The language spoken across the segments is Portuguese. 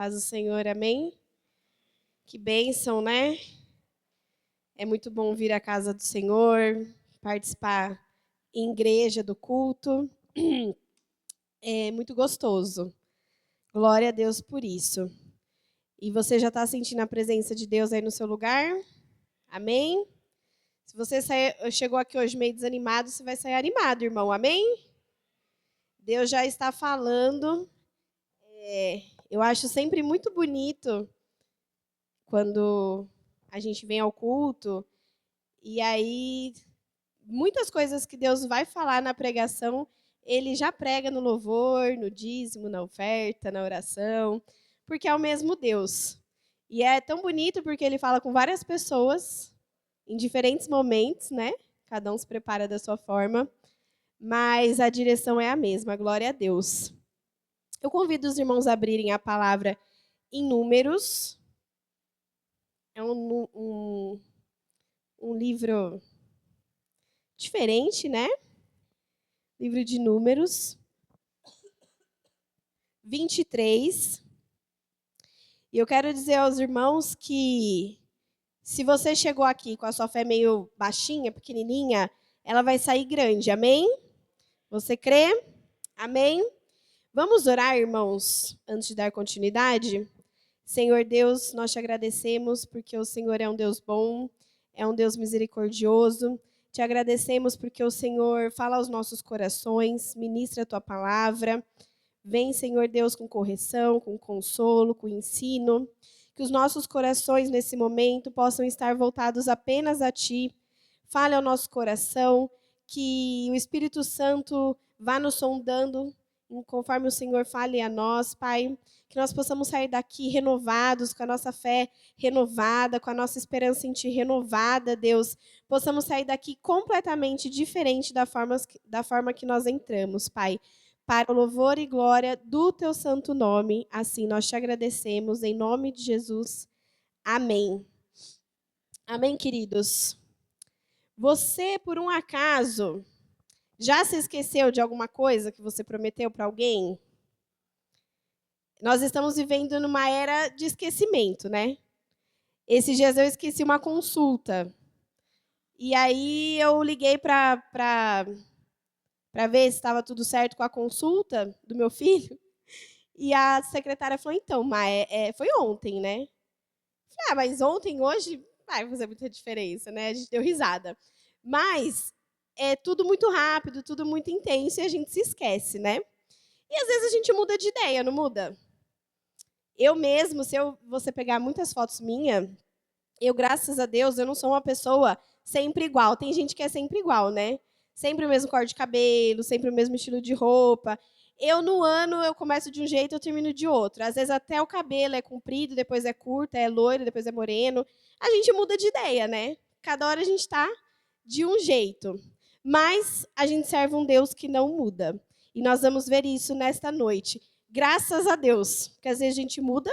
Paz do Senhor, amém? Que bênção, né? É muito bom vir à casa do Senhor, participar em igreja do culto. É muito gostoso. Glória a Deus por isso. E você já está sentindo a presença de Deus aí no seu lugar? Amém? Se você chegou aqui hoje meio desanimado, você vai sair animado, irmão. Amém? Deus já está falando. Eu acho sempre muito bonito quando a gente vem ao culto e aí muitas coisas que Deus vai falar na pregação, ele já prega no louvor, no dízimo, na oferta, na oração, porque é o mesmo Deus. E é tão bonito porque ele fala com várias pessoas em diferentes momentos, né? Cada um se prepara da sua forma, mas a direção é a mesma, glória a Deus. Eu convido os irmãos a abrirem a palavra em Números. É um livro diferente, né? Livro de Números 23. E eu quero dizer aos irmãos que se você chegou aqui com a sua fé meio baixinha, pequenininha, ela vai sair grande, amém? Você crê? Amém? Vamos orar, irmãos, antes de dar continuidade? Senhor Deus, nós te agradecemos porque o Senhor é um Deus bom, é um Deus misericordioso. Te agradecemos porque o Senhor fala aos nossos corações, ministra a tua palavra. Vem, Senhor Deus, com correção, com consolo, com ensino. Que os nossos corações, nesse momento, possam estar voltados apenas a Ti. Fale ao nosso coração, que o Espírito Santo vá nos sondando, conforme o Senhor fale a nós, Pai. Que nós possamos sair daqui renovados, com a nossa fé renovada, com a nossa esperança em Ti renovada, Deus. Possamos sair daqui completamente diferente da forma que nós entramos, Pai. Para o louvor e glória do Teu santo nome, assim nós te agradecemos, em nome de Jesus. Amém. Amém, queridos. Você, por um acaso, já se esqueceu de alguma coisa que você prometeu para alguém? Nós estamos vivendo numa era de esquecimento, né? Esses dias eu esqueci uma consulta. E aí eu liguei para ver se estava tudo certo com a consulta do meu filho. E a secretária falou, então, mas foi ontem, né? Falei, mas ontem, hoje, vai fazer muita diferença, né? A gente deu risada. Mas é tudo muito rápido, tudo muito intenso e a gente se esquece, né? E às vezes a gente muda de ideia, não muda? Eu mesmo, se você pegar muitas fotos minhas, eu, graças a Deus, eu não sou uma pessoa sempre igual. Tem gente que é sempre igual, né? Sempre o mesmo cor de cabelo, sempre o mesmo estilo de roupa. Eu, no ano, eu começo de um jeito, eu termino de outro. Às vezes até o cabelo é comprido, depois é curto, é loiro, depois é moreno. A gente muda de ideia, né? Cada hora a gente está de um jeito. Mas a gente serve um Deus que não muda. E nós vamos ver isso nesta noite. Graças a Deus. Porque às vezes a gente muda,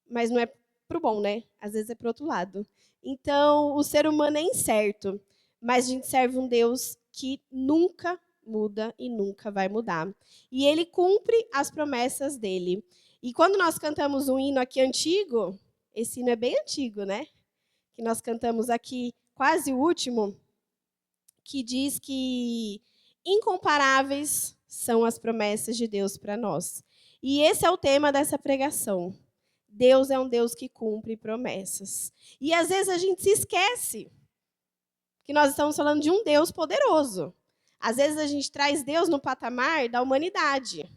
mas não é pro bom, né? Às vezes é pro outro lado. Então, o ser humano é incerto, mas a gente serve um Deus que nunca muda e nunca vai mudar. E ele cumpre as promessas dele. E quando nós cantamos um hino aqui antigo, esse hino é bem antigo, né? Que nós cantamos aqui, quase o último, que diz que incomparáveis são as promessas de Deus para nós. E esse é o tema dessa pregação. Deus é um Deus que cumpre promessas. E às vezes a gente se esquece que nós estamos falando de um Deus poderoso. Às vezes a gente traz Deus no patamar da humanidade,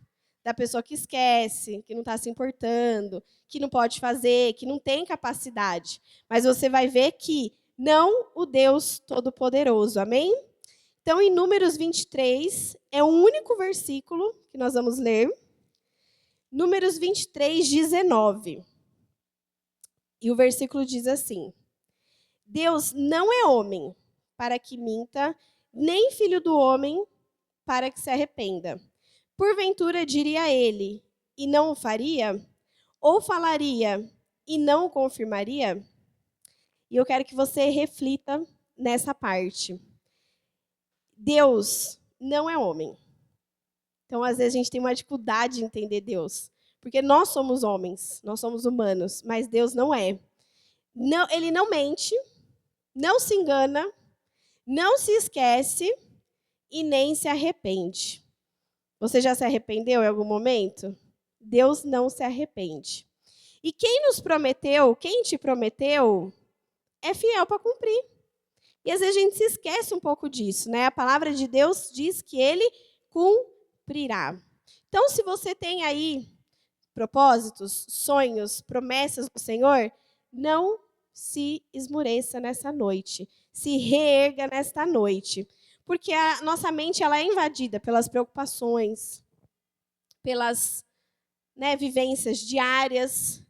da pessoa que esquece, que não está se importando, que não pode fazer, que não tem capacidade. Mas você vai ver que não o Deus Todo-Poderoso, amém? Então, em Números 23, é o único versículo que nós vamos ler. Números 23, 19. E o versículo diz assim: Deus não é homem para que minta, nem filho do homem para que se arrependa. Porventura diria ele, e não o faria? Ou falaria, e não o confirmaria? E eu quero que você reflita nessa parte. Deus não é homem. Então, às vezes, a gente tem uma dificuldade de entender Deus. Porque nós somos homens, nós somos humanos, mas Deus não é. Não, ele não mente, não se engana, não se esquece e nem se arrepende. Você já se arrependeu em algum momento? Deus não se arrepende. E quem nos prometeu, quem te prometeu, é fiel para cumprir. E às vezes a gente se esquece um pouco disso, né? A palavra de Deus diz que ele cumprirá. Então, se você tem aí propósitos, sonhos, promessas do Senhor, não se esmoreça nessa noite. Se reerga nesta noite. Porque a nossa mente ela é invadida pelas preocupações, pelas vivências diárias,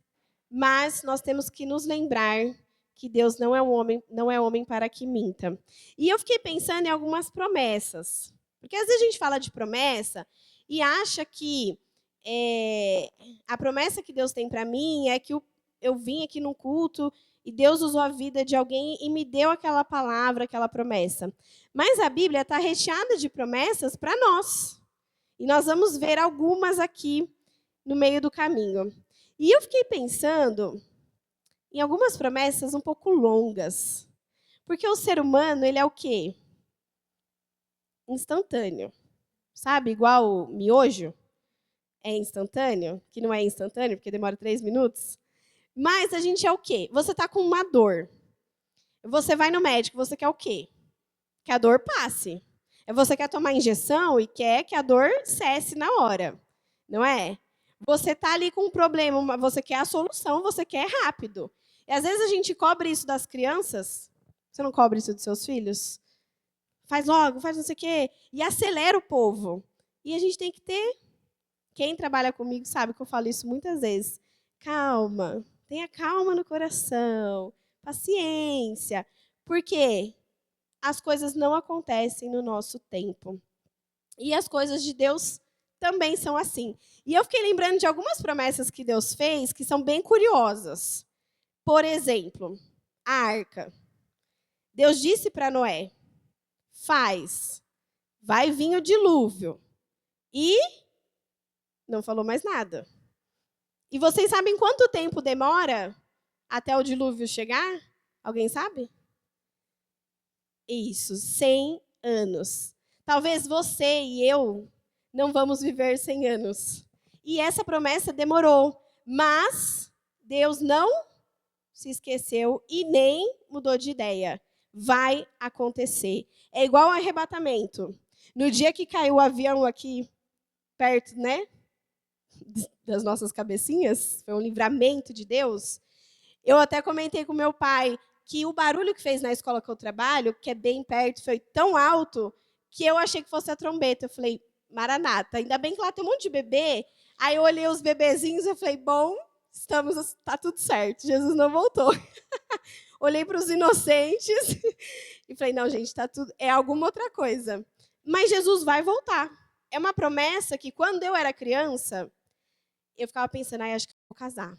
mas nós temos que nos lembrar que Deus não é homem para que minta. E eu fiquei pensando em algumas promessas. Porque às vezes a gente fala de promessa e acha que a promessa que Deus tem para mim é que eu vim aqui num culto e Deus usou a vida de alguém e me deu aquela palavra, aquela promessa. Mas a Bíblia está recheada de promessas para nós. E nós vamos ver algumas aqui no meio do caminho. E eu fiquei pensando em algumas promessas um pouco longas. Porque o ser humano, ele é o quê? Instantâneo. Sabe, igual o miojo? É instantâneo, que não é instantâneo, porque demora 3 minutos. Mas a gente é o quê? Você está com uma dor. Você vai no médico, você quer o quê? Que a dor passe. Você quer tomar injeção e quer que a dor cesse na hora. Não é? Você está ali com um problema, você quer a solução, você quer rápido. E às vezes a gente cobra isso das crianças. Você não cobra isso dos seus filhos? Faz logo, faz não sei o quê. E acelera o povo. E a gente tem que ter. Quem trabalha comigo sabe que eu falo isso muitas vezes. Calma, tenha calma no coração, paciência. Por quê? As coisas não acontecem no nosso tempo. E as coisas de Deus também são assim. E eu fiquei lembrando de algumas promessas que Deus fez que são bem curiosas. Por exemplo, a arca. Deus disse para Noé, vai vir o dilúvio. E não falou mais nada. E vocês sabem quanto tempo demora até o dilúvio chegar? Alguém sabe? Isso, 100 anos. Talvez você e eu não vamos viver 100 anos. E essa promessa demorou, mas Deus não se esqueceu e nem mudou de ideia. Vai acontecer. É igual ao arrebatamento. No dia que caiu o avião aqui perto, né, das nossas cabecinhas, foi um livramento de Deus. Eu até comentei com meu pai que o barulho que fez na escola que eu trabalho, que é bem perto, foi tão alto que eu achei que fosse a trombeta. Eu falei, Maranata, ainda bem que lá tem um monte de bebê. Aí eu olhei os bebezinhos e falei, bom, tá tudo certo, Jesus não voltou. Olhei para os inocentes e falei, não, gente, tá tudo, é alguma outra coisa. Mas Jesus vai voltar. É uma promessa que quando eu era criança, eu ficava pensando, acho que eu vou casar.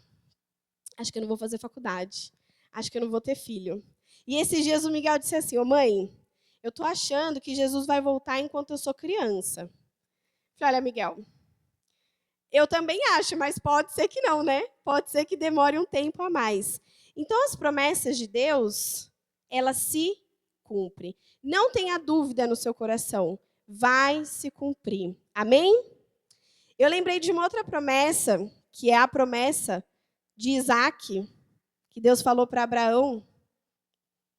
Acho que eu não vou fazer faculdade. Acho que eu não vou ter filho. E esses dias o Miguel disse assim, mãe, eu tô achando que Jesus vai voltar enquanto eu sou criança. Eu falei, olha, Miguel, eu também acho, mas pode ser que não, né? Pode ser que demore um tempo a mais. Então, as promessas de Deus, elas se cumprem. Não tenha dúvida no seu coração. Vai se cumprir. Amém? Eu lembrei de uma outra promessa, que é a promessa de Isaac, que Deus falou para Abraão,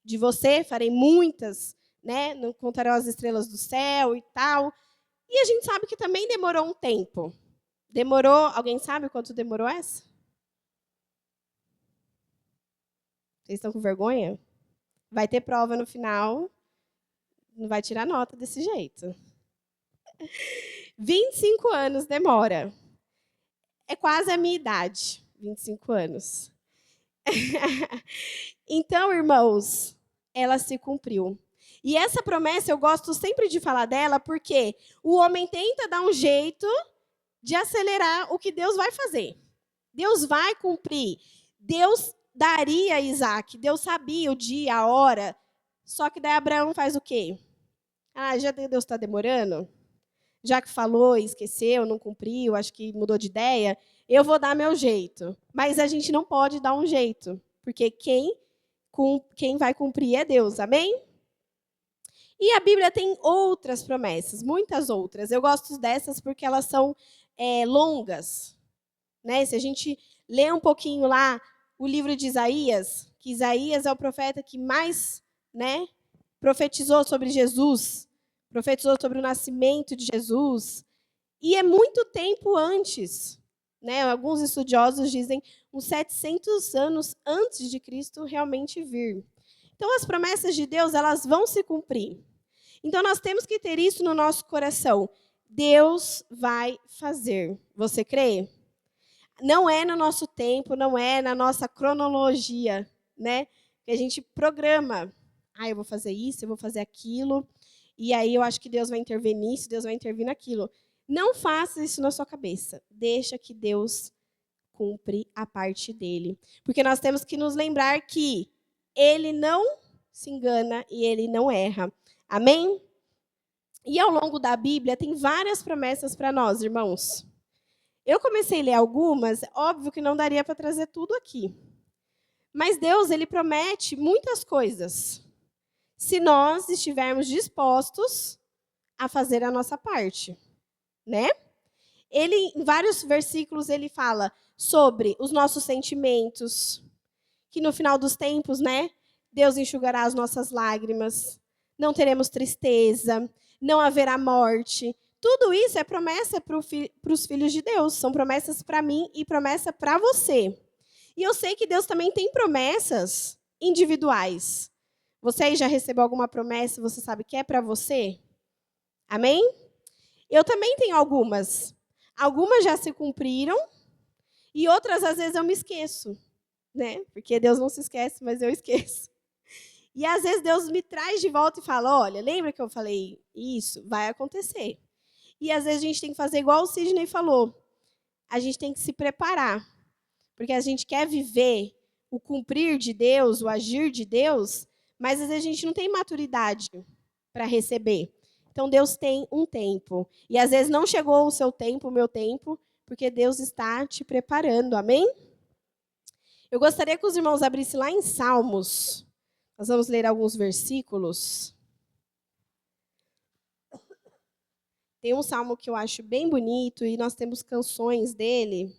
de você farei muitas, né? Não contarão as estrelas do céu e tal. E a gente sabe que também demorou um tempo. Demorou, alguém sabe quanto demorou essa? Vocês estão com vergonha? Vai ter prova no final, não vai tirar nota desse jeito. 25 anos demora. É quase a minha idade, 25 anos. Então, irmãos, ela se cumpriu. E essa promessa eu gosto sempre de falar dela, porque o homem tenta dar um jeito de acelerar o que Deus vai fazer. Deus vai cumprir. Deus daria a Isaac. Deus sabia o dia, a hora. Só que daí Abraão faz o quê? Já Deus está demorando? Já que falou e esqueceu, não cumpriu, acho que mudou de ideia. eu vou dar meu jeito. Mas a gente não pode dar um jeito, porque quem vai cumprir é Deus, amém? E a Bíblia tem outras promessas, muitas outras. Eu gosto dessas porque elas são longas, né? Se a gente lê um pouquinho lá o livro de Isaías, que Isaías é o profeta que mais, né, profetizou sobre Jesus, profetizou sobre o nascimento de Jesus, e é muito tempo antes, né? Alguns estudiosos dizem uns 700 anos antes de Cristo realmente vir. Então, as promessas de Deus, elas vão se cumprir. Então, nós temos que ter isso no nosso coração. Deus vai fazer. Você crê? Não é no nosso tempo, não é na nossa cronologia, né? Que a gente programa. Eu vou fazer isso, eu vou fazer aquilo, e aí eu acho que Deus vai intervir nisso, Deus vai intervir naquilo. Não faça isso na sua cabeça. Deixa que Deus cumpre a parte dele. Porque nós temos que nos lembrar que ele não se engana e ele não erra. Amém? E ao longo da Bíblia tem várias promessas para nós, irmãos. Eu comecei a ler algumas, óbvio que não daria para trazer tudo aqui. Mas Deus, ele promete muitas coisas, se nós estivermos dispostos a fazer a nossa parte, né? Ele, em vários versículos, ele fala sobre os nossos sentimentos, que no final dos tempos, né, Deus enxugará as nossas lágrimas, não teremos tristeza, não haverá morte. Tudo isso é promessa para os filhos de Deus, são promessas para mim e promessa para você. E eu sei que Deus também tem promessas individuais. Você aí já recebeu alguma promessa, você sabe que é para você? Amém? Eu também tenho algumas. Algumas já se cumpriram e outras, às vezes, eu me esqueço, né? Porque Deus não se esquece, mas eu esqueço. E, às vezes, Deus me traz de volta e fala, olha, lembra que eu falei isso? Vai acontecer. E, às vezes, a gente tem que fazer igual o Sidney falou. A gente tem que se preparar. Porque a gente quer viver o cumprir de Deus, o agir de Deus, mas, às vezes, a gente não tem maturidade para receber. Então, Deus tem um tempo. E, às vezes, não chegou o seu tempo, o meu tempo, porque Deus está te preparando. Amém? Eu gostaria que os irmãos abrissem lá em Salmos. Nós vamos ler alguns versículos. Tem um salmo que eu acho bem bonito e nós temos canções dele.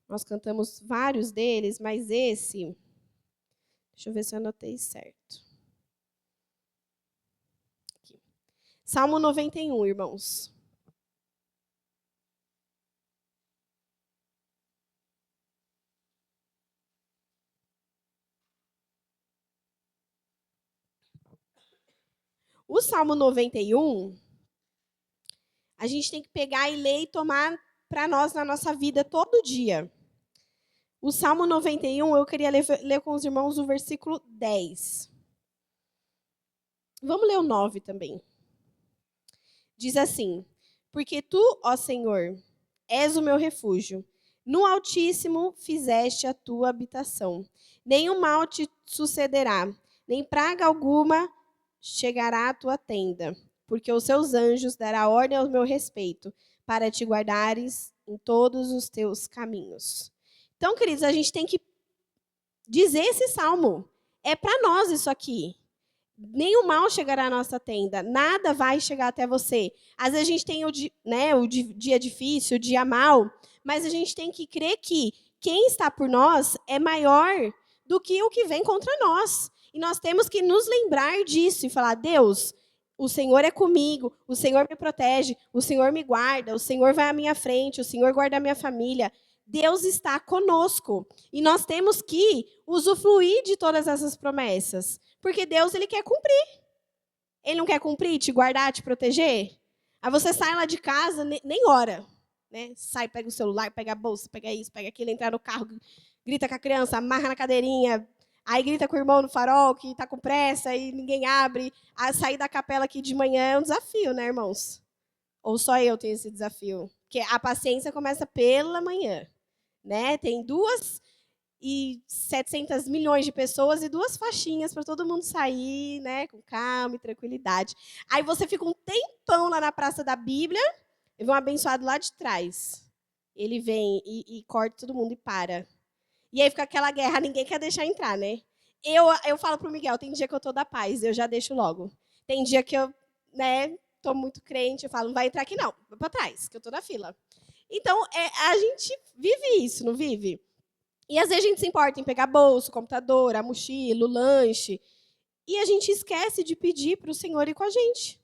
Nós cantamos vários deles, mas esse... Deixa eu ver se eu anotei certo. Aqui. Salmo 91, irmãos. O Salmo 91, a gente tem que pegar e ler e tomar para nós na nossa vida todo dia. O Salmo 91, eu queria ler com os irmãos o versículo 10. Vamos ler o 9 também. Diz assim, porque tu, ó Senhor, és o meu refúgio. No Altíssimo fizeste a tua habitação. Nenhum mal te sucederá, nem praga alguma chegará à tua tenda, porque os seus anjos dará ordem ao meu respeito, para te guardares em todos os teus caminhos. Então, queridos, a gente tem que dizer esse salmo. É para nós isso aqui. Nenhum mal chegará à nossa tenda, nada vai chegar até você. Às vezes a gente tem o dia difícil, o dia mal, mas a gente tem que crer que quem está por nós é maior do que o que vem contra nós. E nós temos que nos lembrar disso e falar, Deus, o Senhor é comigo, o Senhor me protege, o Senhor me guarda, o Senhor vai à minha frente, o Senhor guarda a minha família. Deus está conosco. E nós temos que usufruir de todas essas promessas. Porque Deus, ele quer cumprir. Ele não quer cumprir, te guardar, te proteger? Aí você sai lá de casa, nem ora. Né? Sai, pega o celular, pega a bolsa, pega isso, pega aquilo, entra no carro, grita com a criança, amarra na cadeirinha, aí grita com o irmão no farol, que está com pressa e ninguém abre. A sair da capela aqui de manhã é um desafio, né, irmãos? Ou só eu tenho esse desafio? Porque a paciência começa pela manhã. Né? Tem 2.700 milhões de pessoas e 2 faixinhas para todo mundo sair, né, com calma e tranquilidade. Aí você fica um tempão lá na Praça da Bíblia, Eu vi um abençoado lá de trás. Ele vem e corta todo mundo e para. E aí fica aquela guerra, ninguém quer deixar entrar, né? Eu falo pro Miguel, tem dia que eu tô da paz, eu já deixo logo. Tem dia que eu, né, tô muito crente, eu falo, não vai entrar aqui não, vai pra trás, que eu tô na fila. Então, a gente vive isso, não vive? E às vezes a gente se importa em pegar bolso, computador, a mochila, o lanche, e a gente esquece de pedir para o Senhor ir com a gente.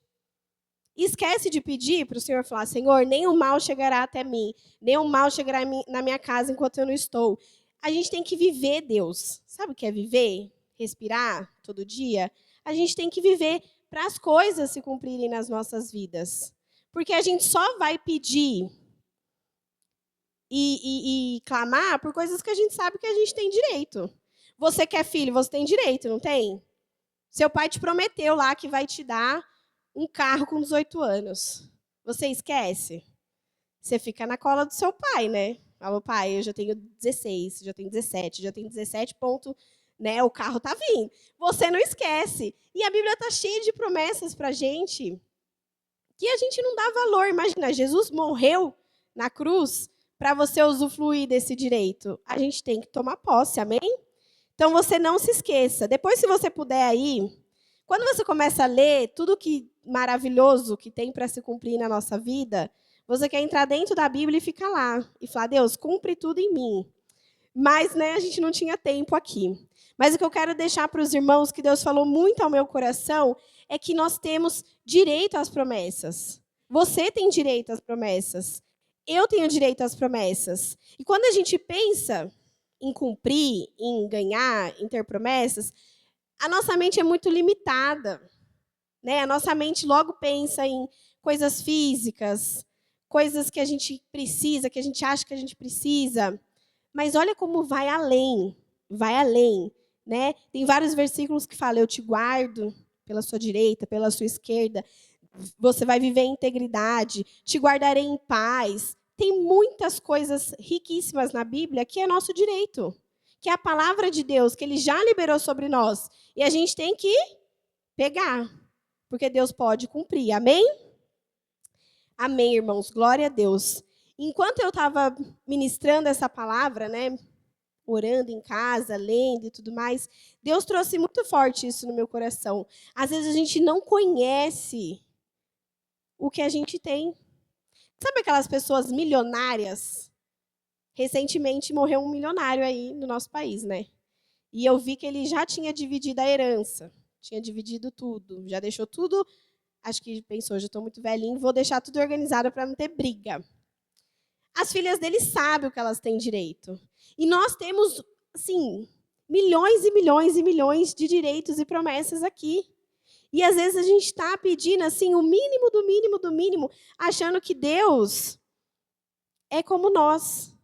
E esquece de pedir para o Senhor falar, Senhor, nenhum mal chegará até mim, nenhum mal chegará na minha casa enquanto eu não estou. A gente tem que viver Deus. Sabe o que é viver? Respirar todo dia? A gente tem que viver para as coisas se cumprirem nas nossas vidas. Porque a gente só vai pedir e clamar por coisas que a gente sabe que a gente tem direito. Você quer filho, você tem direito, não tem? Seu pai te prometeu lá que vai te dar um carro com 18 anos. Você esquece? Você fica na cola do seu pai, né? Falou, pai, eu já tenho 16, já tenho 17, já tenho 17 ponto, né? O carro tá vindo. Você não esquece. E a Bíblia tá cheia de promessas pra gente que a gente não dá valor. Imagina, Jesus morreu na cruz para você usufruir desse direito. A gente tem que tomar posse, amém? Então você não se esqueça. Depois, se você puder aí, quando você começa a ler tudo que maravilhoso que tem para se cumprir na nossa vida, você quer entrar dentro da Bíblia e ficar lá e falar: Deus, cumpre tudo em mim. Mas, né, a gente não tinha tempo aqui. Mas o que eu quero deixar para os irmãos, que Deus falou muito ao meu coração, é que nós temos direito às promessas. Você tem direito às promessas. Eu tenho direito às promessas. E quando a gente pensa em cumprir, em ganhar, em ter promessas, a nossa mente é muito limitada, né? A nossa mente logo pensa em coisas físicas, coisas que a gente precisa, que a gente acha que a gente precisa. Mas olha como vai além, né? Tem vários versículos que falam: eu te guardo pela sua direita, pela sua esquerda. Você vai viver em integridade, te guardarei em paz. Tem muitas coisas riquíssimas na Bíblia que é nosso direito, que é a palavra de Deus, que ele já liberou sobre nós. E a gente tem que pegar, porque Deus pode cumprir. Amém? Amém, irmãos. Glória a Deus. Enquanto eu estava ministrando essa palavra, né, orando em casa, lendo e tudo mais, Deus trouxe muito forte isso no meu coração. Às vezes a gente não conhece o que a gente tem. Sabe aquelas pessoas milionárias? Recentemente morreu um milionário aí no nosso país, né? E eu vi que ele já tinha dividido a herança, tinha dividido tudo, já deixou tudo. Acho que pensou, já estou muito velhinho, vou deixar tudo organizado para não ter briga. As filhas dele sabem o que elas têm direito. E nós temos, assim, milhões e milhões e milhões de direitos e promessas aqui. E às vezes a gente está pedindo assim o mínimo do mínimo do mínimo, achando que Deus é como nós.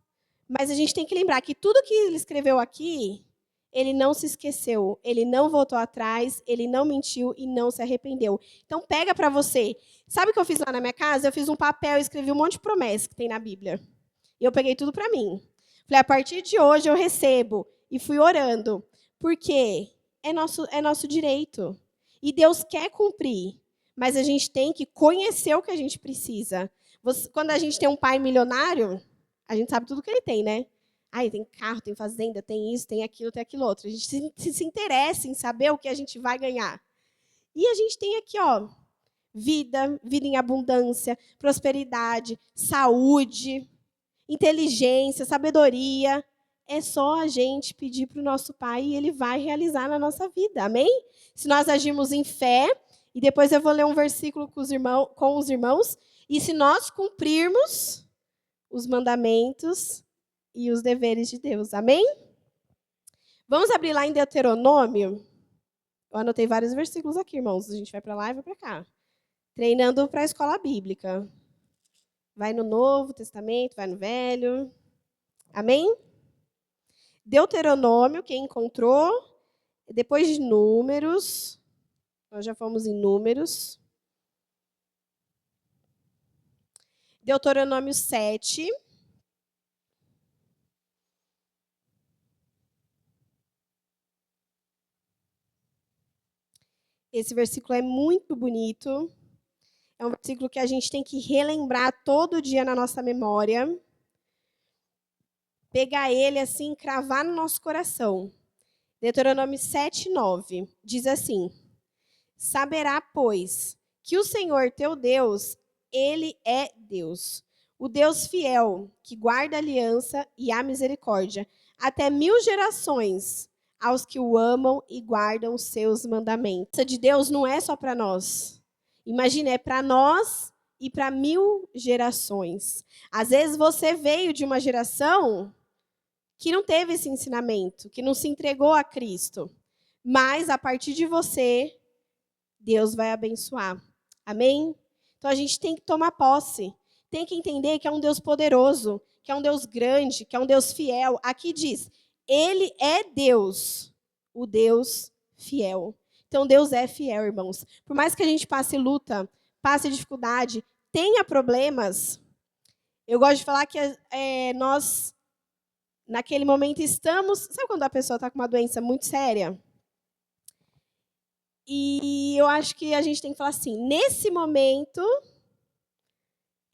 Mas a gente tem que lembrar que tudo que ele escreveu aqui, ele não se esqueceu, ele não voltou atrás, ele não mentiu e não se arrependeu. Então pega para você. Sabe o que eu fiz lá na minha casa? Eu fiz um papel e escrevi um monte de promessas que tem na Bíblia. E eu peguei tudo para mim. Falei, a partir de hoje eu recebo. E fui orando. Porque é nosso direito. E Deus quer cumprir. Mas a gente tem que conhecer o que a gente precisa. Quando a gente tem um pai milionário, a gente sabe tudo que ele tem, né? Ah, tem carro, tem fazenda, tem isso, tem aquilo outro. A gente se interessa em saber o que a gente vai ganhar. E a gente tem aqui, ó, vida em abundância, prosperidade, saúde, inteligência, sabedoria. É só a gente pedir para o nosso Pai e Ele vai realizar na nossa vida. Amém? Se nós agirmos em fé, e depois eu vou ler um versículo com os irmãos, e se nós cumprirmos os mandamentos e os deveres de Deus. Amém? Vamos abrir lá em Deuteronômio. Eu anotei vários versículos aqui, irmãos. A gente vai para lá e vai para cá. Treinando para a escola bíblica. Vai no Novo Testamento, vai no Velho. Amém? Deuteronômio, quem encontrou? Depois de Números. Nós já fomos em Números. Deuteronômio 7. Esse versículo é muito bonito. É um versículo que a gente tem que relembrar todo dia na nossa memória. Pegar ele assim, cravar no nosso coração. Deuteronômio 7:9 diz assim: Saberá, pois, que o Senhor teu Deus, ele é Deus, o Deus fiel, que guarda a aliança e a misericórdia, até 1000 gerações aos que o amam e guardam os seus mandamentos. A de Deus não é só para nós. Imagina, é para nós e para 1000 gerações. Às vezes você veio de uma geração que não teve esse ensinamento, que não se entregou a Cristo. Mas, a partir de você, Deus vai abençoar. Amém? Então, a gente tem que tomar posse. Tem que entender que é um Deus poderoso, que é um Deus grande, que é um Deus fiel. Aqui diz, ele é Deus, o Deus fiel. Então, Deus é fiel, irmãos. Por mais que a gente passe luta, passe dificuldade, tenha problemas, eu gosto de falar que nós, naquele momento, estamos... Sabe quando a pessoa está com uma doença muito séria? E eu acho que a gente tem que falar assim, nesse momento,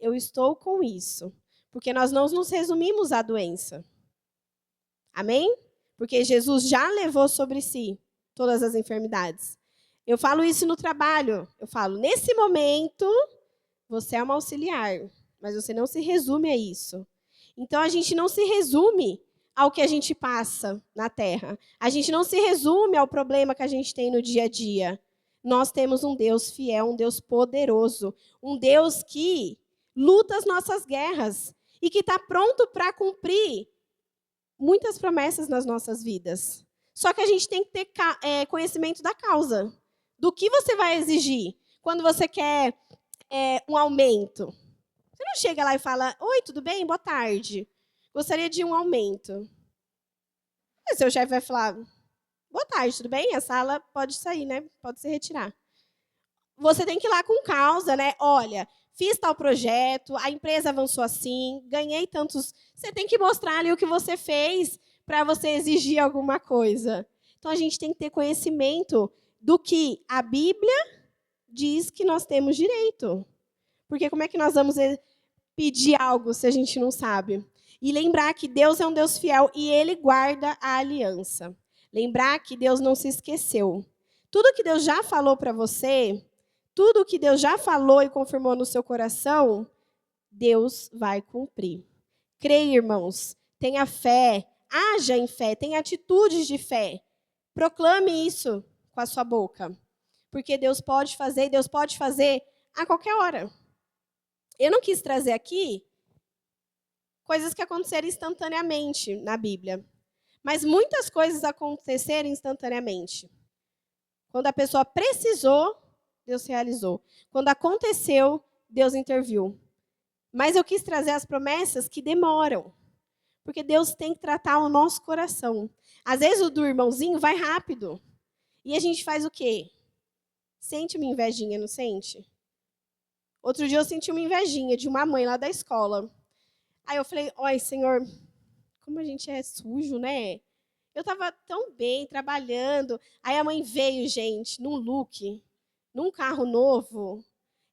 eu estou com isso. Porque nós não nos resumimos à doença. Amém? Porque Jesus já levou sobre si todas as enfermidades. Eu falo isso no trabalho. Eu falo, nesse momento, você é uma auxiliar, mas você não se resume a isso. Então, a gente não se resume ao que a gente passa na Terra. A gente não se resume ao problema que a gente tem no dia a dia. Nós temos um Deus fiel, um Deus poderoso, um Deus que luta as nossas guerras e que está pronto para cumprir muitas promessas nas nossas vidas. Só que a gente tem que ter conhecimento da causa. Do que você vai exigir quando você quer um aumento? Você não chega lá e fala, oi, tudo bem? Boa tarde. Gostaria de um aumento. Aí seu chefe vai falar, boa tarde, tudo bem? A sala pode sair, né? Pode se retirar. Você tem que ir lá com causa, né? Olha, fiz tal projeto, a empresa avançou assim, ganhei tantos... Você tem que mostrar ali o que você fez para você exigir alguma coisa. Então, a gente tem que ter conhecimento do que a Bíblia diz que nós temos direito. Porque como é que nós vamos pedir algo se a gente não sabe? E lembrar que Deus é um Deus fiel e Ele guarda a aliança. Lembrar que Deus não se esqueceu. Tudo que Deus já falou para você, tudo que Deus já falou e confirmou no seu coração, Deus vai cumprir. Creia, irmãos. Tenha fé. Haja em fé. Tenha atitudes de fé. Proclame isso com a sua boca. Porque Deus pode fazer, e Deus pode fazer a qualquer hora. Eu não quis trazer aqui coisas que aconteceram instantaneamente na Bíblia. Mas muitas coisas aconteceram instantaneamente. Quando a pessoa precisou, Deus realizou. Quando aconteceu, Deus interviu. Mas eu quis trazer as promessas que demoram. Porque Deus tem que tratar o nosso coração. Às vezes o do irmãozinho vai rápido. E a gente faz o quê? Sente uma invejinha, não sente? Outro dia eu senti uma invejinha de uma mãe lá da escola. Aí eu falei, oi, Senhor, como a gente é sujo, né? Eu estava tão bem, trabalhando. Aí a mãe veio, gente, num look, num carro novo.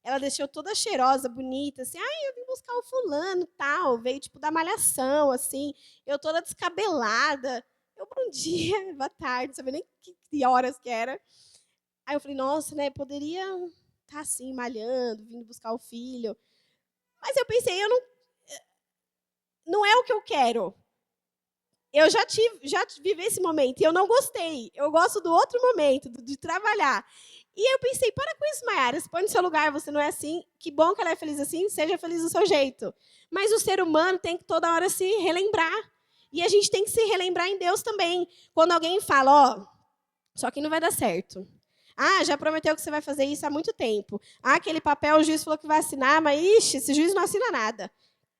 Ela deixou toda cheirosa, bonita, assim. Ai, eu vim buscar o fulano, tal. Veio, tipo, da malhação, assim. Eu toda descabelada. Eu, bom dia, boa tarde, não sabia nem que horas que era. Aí eu falei, nossa, né, poderia estar assim, malhando, vindo buscar o filho. Mas eu pensei, não é o que eu quero. Eu já vivi esse momento e eu não gostei. Eu gosto do outro momento, de trabalhar. E eu pensei, para com isso, Mayara, se põe no seu lugar, você não é assim. Que bom que ela é feliz assim, seja feliz do seu jeito. Mas o ser humano tem que toda hora se relembrar. E a gente tem que se relembrar em Deus também. Quando alguém fala, ó, só que não vai dar certo. Ah, já prometeu que você vai fazer isso há muito tempo. Ah, aquele papel o juiz falou que vai assinar, mas, ixi, esse juiz não assina nada.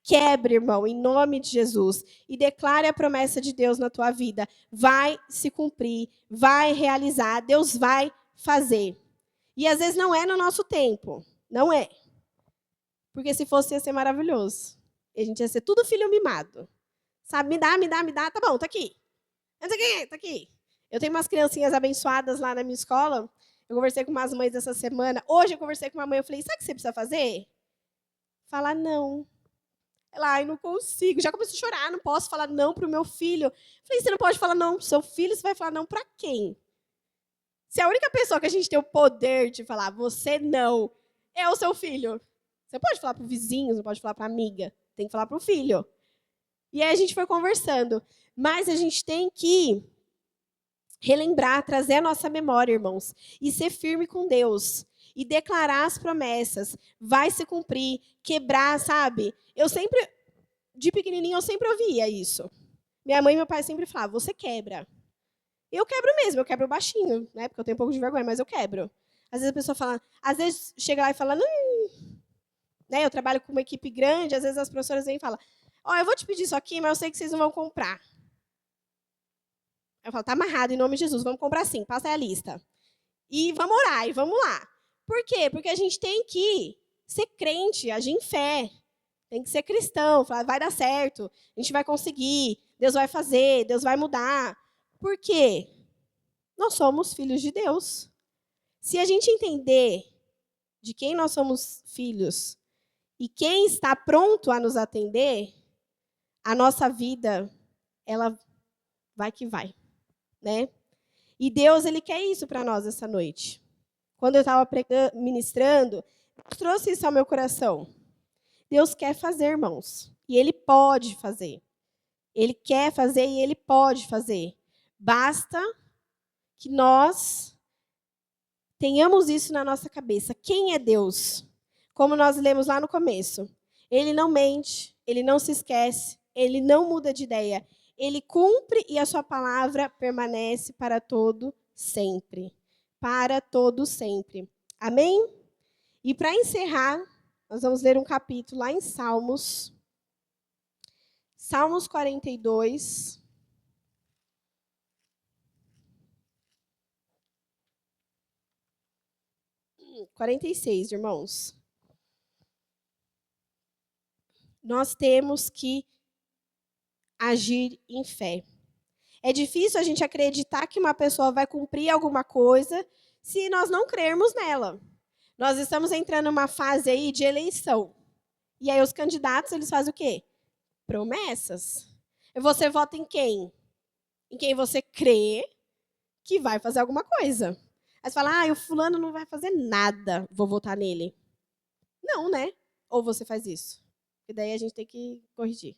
Quebre, irmão, em nome de Jesus. E declare a promessa de Deus na tua vida. Vai se cumprir, vai realizar, Deus vai fazer. E às vezes não é no nosso tempo. Não é. Porque se fosse, ia ser maravilhoso. E a gente ia ser tudo filho mimado. Sabe, me dá. Tá bom, tá aqui. Tá aqui. Eu tenho umas criancinhas abençoadas lá na minha escola. Eu conversei com umas mães essa semana. Hoje eu conversei com uma mãe, eu falei, sabe o que você precisa fazer? Falar não. Ela, ai, não consigo. Já começou a chorar, não posso falar não para o meu filho. Eu falei, você não pode falar não para o seu filho, você vai falar não para quem? Se a única pessoa que a gente tem o poder de falar você não é o seu filho. Você pode falar para o vizinho, você pode falar para a amiga. Tem que falar para o filho. E aí a gente foi conversando. Mas a gente tem que relembrar, trazer a nossa memória, irmãos. E ser firme com Deus. E declarar as promessas. Vai se cumprir. Quebrar, sabe? Eu sempre, de pequenininho, eu sempre ouvia isso. Minha mãe e meu pai sempre falavam, você quebra. Eu quebro mesmo, eu quebro baixinho, né? Porque eu tenho um pouco de vergonha, mas eu quebro. Às vezes a pessoa fala, às vezes chega lá e fala, né? Eu trabalho com uma equipe grande, às vezes as professoras vêm e falam, ó, eu vou te pedir isso aqui, mas eu sei que vocês não vão comprar. Eu falo, tá amarrado, em nome de Jesus, vamos comprar sim, passa aí a lista. E vamos orar, e vamos lá. Por quê? Porque a gente tem que ser crente, agir em fé. Tem que ser cristão, falar, vai dar certo, a gente vai conseguir, Deus vai fazer, Deus vai mudar. Por quê? Nós somos filhos de Deus. Se a gente entender de quem nós somos filhos e quem está pronto a nos atender, a nossa vida, ela vai que vai, né? E Deus, Ele quer isso para nós essa noite. Quando eu estava ministrando, Deus trouxe isso ao meu coração. Deus quer fazer, irmãos. E Ele pode fazer. Ele quer fazer e Ele pode fazer. Basta que nós tenhamos isso na nossa cabeça. Quem é Deus? Como nós lemos lá no começo. Ele não mente, Ele não se esquece, Ele não muda de ideia. Ele cumpre e a sua palavra permanece para todo sempre. Para todo sempre. Amém? E para encerrar, nós vamos ler um capítulo lá em Salmos. Salmos 42. 46, irmãos. Nós temos que agir em fé. É difícil a gente acreditar que uma pessoa vai cumprir alguma coisa se nós não crermos nela. Nós estamos entrando numa fase aí de eleição. E aí os candidatos, eles fazem o quê? Promessas. E você vota em quem? Em quem você crê que vai fazer alguma coisa. Aí você fala, o fulano não vai fazer nada, vou votar nele. Não, né? Ou você faz isso? E daí a gente tem que corrigir.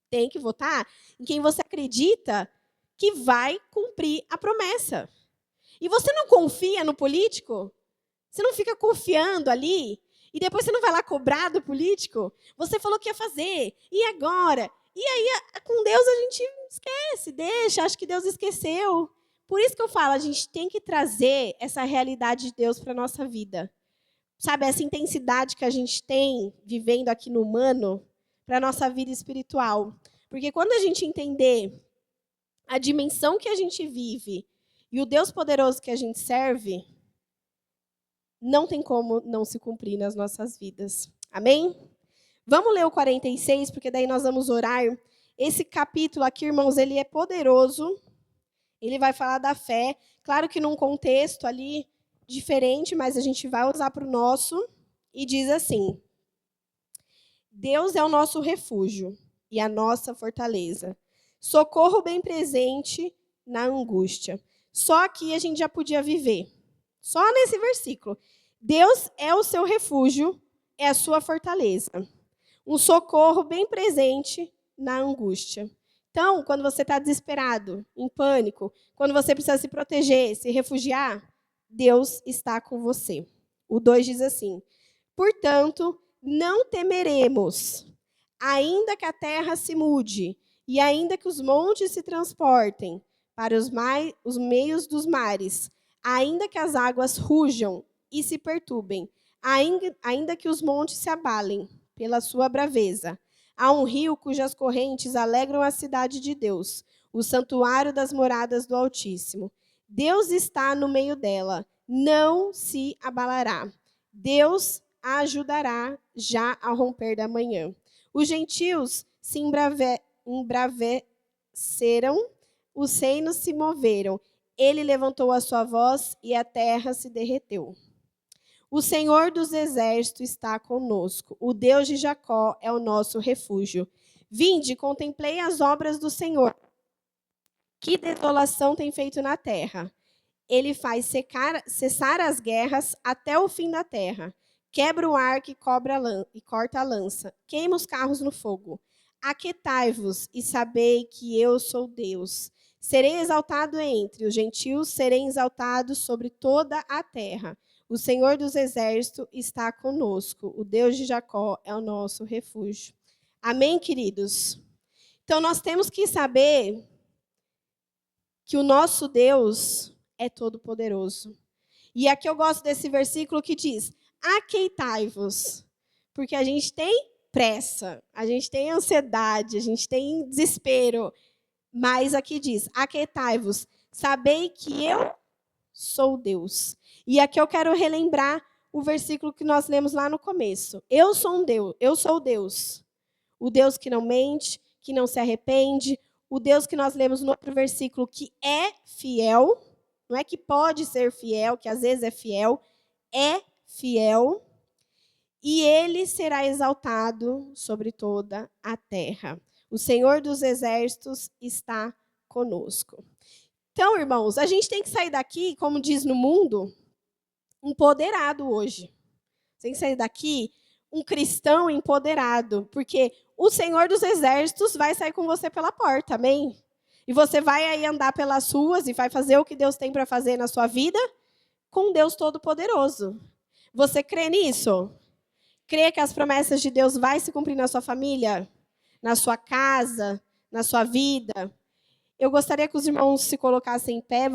Tem que votar em quem você acredita que vai cumprir a promessa. E você não confia no político? Você não fica confiando ali? E depois você não vai lá cobrar do político? Você falou que ia fazer. E agora? E aí, com Deus, a gente esquece, deixa, acha que Deus esqueceu. Por isso que eu falo, a gente tem que trazer essa realidade de Deus para a nossa vida. Sabe, essa intensidade que a gente tem vivendo aqui no humano para a nossa vida espiritual. Porque quando a gente entender a dimensão que a gente vive e o Deus poderoso que a gente serve, não tem como não se cumprir nas nossas vidas. Amém? Vamos ler o 46, porque daí nós vamos orar. Esse capítulo aqui, irmãos, ele é poderoso. Ele vai falar da fé. Claro que num contexto ali diferente, mas a gente vai usar para o nosso. E diz assim: Deus é o nosso refúgio e a nossa fortaleza. Socorro bem presente na angústia. Só aqui a gente já podia viver. Só nesse versículo. Deus é o seu refúgio, é a sua fortaleza. Um socorro bem presente na angústia. Então, quando você está desesperado, em pânico, quando você precisa se proteger, se refugiar, Deus está com você. O 2 diz assim: portanto, não temeremos, ainda que a terra se mude, e ainda que os montes se transportem para os meios dos mares, ainda que as águas rujam e se perturbem, ainda que os montes se abalem pela sua braveza. Há um rio cujas correntes alegram a cidade de Deus, o santuário das moradas do Altíssimo. Deus está no meio dela, não se abalará. Deus a ajudará já ao romper da manhã. Os gentios se embraveceram, os reinos se moveram. Ele levantou a sua voz e a terra se derreteu. O Senhor dos exércitos está conosco. O Deus de Jacó é o nosso refúgio. Vinde, contemplei as obras do Senhor. Que desolação tem feito na terra. Ele faz cessar as guerras até o fim da terra. Quebra o arco e corta a lança. Queima os carros no fogo. Aquietai-vos e sabei que eu sou Deus. Serei exaltado entre os gentios, serei exaltado sobre toda a terra. O Senhor dos exércitos está conosco. O Deus de Jacó é o nosso refúgio. Amém, queridos? Então, nós temos que saber que o nosso Deus é todo-poderoso. E aqui eu gosto desse versículo que diz, aquietai-vos, porque a gente tem pressa, a gente tem ansiedade, a gente tem desespero, mas aqui diz, aquietai-vos, sabei que eu sou Deus. E aqui eu quero relembrar o versículo que nós lemos lá no começo. Eu sou Deus, o Deus que não mente, que não se arrepende, o Deus que nós lemos no outro versículo que é fiel, não é que pode ser fiel, que às vezes é fiel, e ele será exaltado sobre toda a terra. O Senhor dos exércitos está conosco. Então, irmãos, a gente tem que sair daqui, como diz no mundo, empoderado hoje. Tem que sair daqui um cristão empoderado, porque o Senhor dos exércitos vai sair com você pela porta, amém? E você vai aí andar pelas ruas e vai fazer o que Deus tem para fazer na sua vida com Deus Todo-Poderoso. Você crê nisso? Crê que as promessas de Deus vão se cumprir na sua família, na sua casa, na sua vida? Eu gostaria que os irmãos se colocassem em pé.